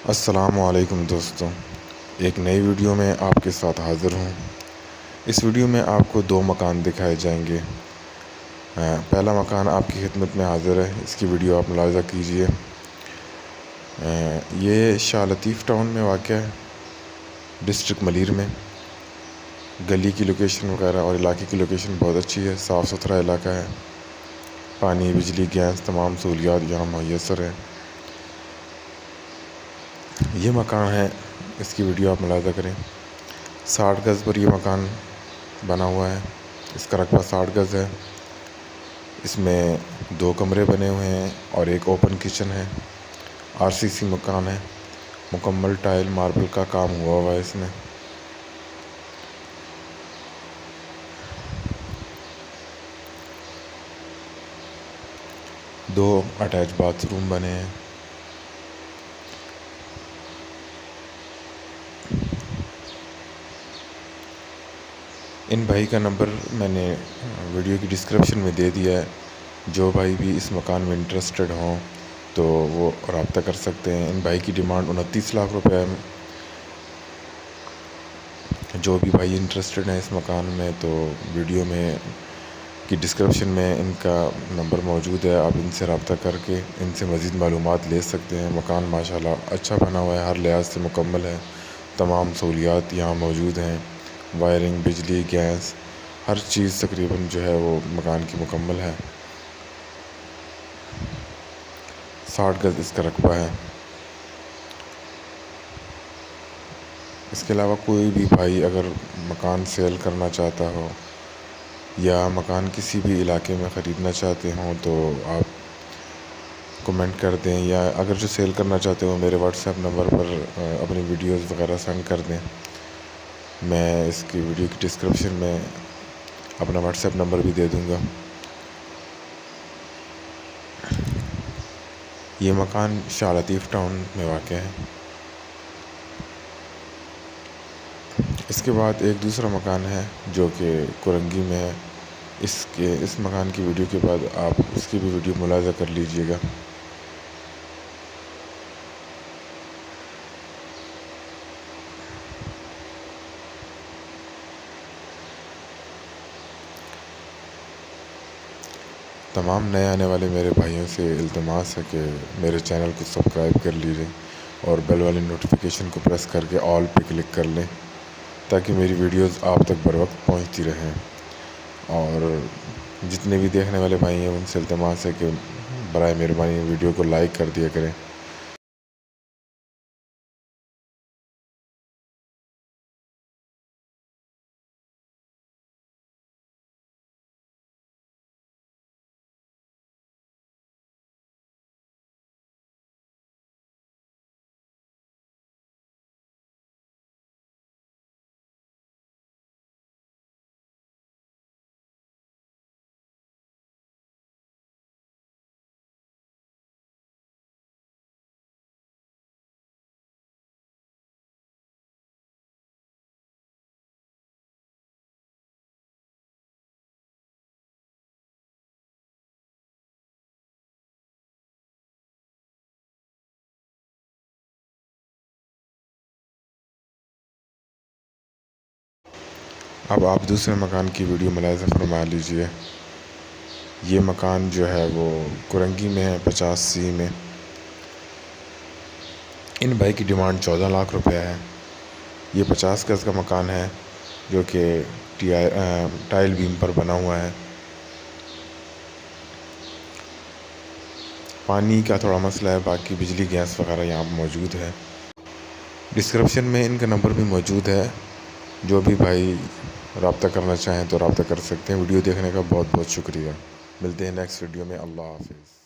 السلام علیکم دوستوں، ایک نئی ویڈیو میں آپ کے ساتھ حاضر ہوں۔ اس ویڈیو میں آپ کو دو مکان دکھائے جائیں گے۔ پہلا مکان آپ کی خدمت میں حاضر ہے، اس کی ویڈیو آپ ملاحظہ کیجئے۔ یہ شاہ لطیف ٹاؤن میں واقع ہے، ڈسٹرکٹ ملیر میں۔ گلی کی لوکیشن وغیرہ اور علاقے کی لوکیشن بہت اچھی ہے، صاف ستھرا علاقہ ہے، پانی، بجلی، گیس تمام سہولیات یہاں میسر ہیں۔ یہ مکان ہے، اس کی ویڈیو آپ ملاحظہ کریں۔ 60 گز پر یہ مکان بنا ہوا ہے، اس کا رقبہ 60 گز ہے۔ اس میں 2 کمرے بنے ہوئے ہیں اور ایک اوپن کچن ہے۔ RCC مکان ہے، مکمل ٹائل ماربل کا کام ہوا ہے اس میں۔ دو اٹیچ باتھ روم بنے ہیں۔ ان بھائی کا نمبر میں نے ویڈیو کی ڈسکرپشن میں دے دیا ہے، جو بھائی بھی اس مکان میں انٹرسٹڈ ہوں تو وہ رابطہ کر سکتے ہیں۔ ان بھائی کی ڈیمانڈ 29 لاکھ روپے ہے۔ جو بھی بھائی انٹرسٹڈ ہیں اس مکان میں تو ویڈیو میں کی ڈسکرپشن میں ان کا نمبر موجود ہے، آپ ان سے رابطہ کر کے ان سے مزید معلومات لے سکتے ہیں۔ مکان ماشاءاللہ اچھا بنا ہوا ہے، ہر لحاظ سے مکمل ہے، تمام سہولیات یہاں موجود ہیں، وائرنگ، بجلی، گیس، ہر چیز تقریباً جو ہے وہ مکان کی مکمل ہے۔ 60 گز اس کا رقبہ ہے۔ اس کے علاوہ کوئی بھی بھائی اگر مکان سیل کرنا چاہتا ہو یا مکان کسی بھی علاقے میں خریدنا چاہتے ہوں تو آپ کمنٹ کر دیں، یا اگر جو سیل کرنا چاہتے ہو میرے واٹس ایپ نمبر پر اپنی ویڈیوز وغیرہ سینڈ کر دیں۔ میں اس کی ویڈیو کی ڈسکرپشن میں اپنا واٹس ایپ نمبر بھی دے دوں گا۔ یہ مکان شاہ لطیف ٹاؤن میں واقع ہے۔ اس کے بعد ایک دوسرا مکان ہے جو کہ کورنگی میں ہے۔ اس مکان کی ویڈیو کے بعد آپ اس کی بھی ویڈیو ملاحظہ کر لیجئے گا۔ تمام نئے آنے والے میرے بھائیوں سے التماس ہے کہ میرے چینل کو سبسکرایب کر لیجئے اور بیل والی نوٹیفیکیشن کو پریس کر کے آل پہ کلک کر لیں تاکہ میری ویڈیوز آپ تک بر وقت پہنچتی رہیں۔ اور جتنے بھی دیکھنے والے بھائی ہیں ان سے التماس ہے کہ برائے مہربانی ویڈیو کو لائک کر دیا کریں۔ اب آپ دوسرے مکان کی ویڈیو ملاحظہ فرما لیجئے۔ یہ مکان جو ہے وہ کورنگی میں ہے، 50C میں۔ ان بھائی کی ڈیمانڈ 14 لاکھ روپے ہے۔ یہ 50 گز کا مکان ہے جو کہ ٹائل بیم پر بنا ہوا ہے۔ پانی کا تھوڑا مسئلہ ہے، باقی بجلی، گیس وغیرہ یہاں موجود ہے۔ ڈسکرپشن میں ان کا نمبر بھی موجود ہے، جو بھی بھائی رابطہ کرنا چاہیں تو رابطہ کر سکتے ہیں۔ ویڈیو دیکھنے کا بہت بہت شکریہ۔ ملتے ہیں نیکسٹ ویڈیو میں۔ اللہ حافظ۔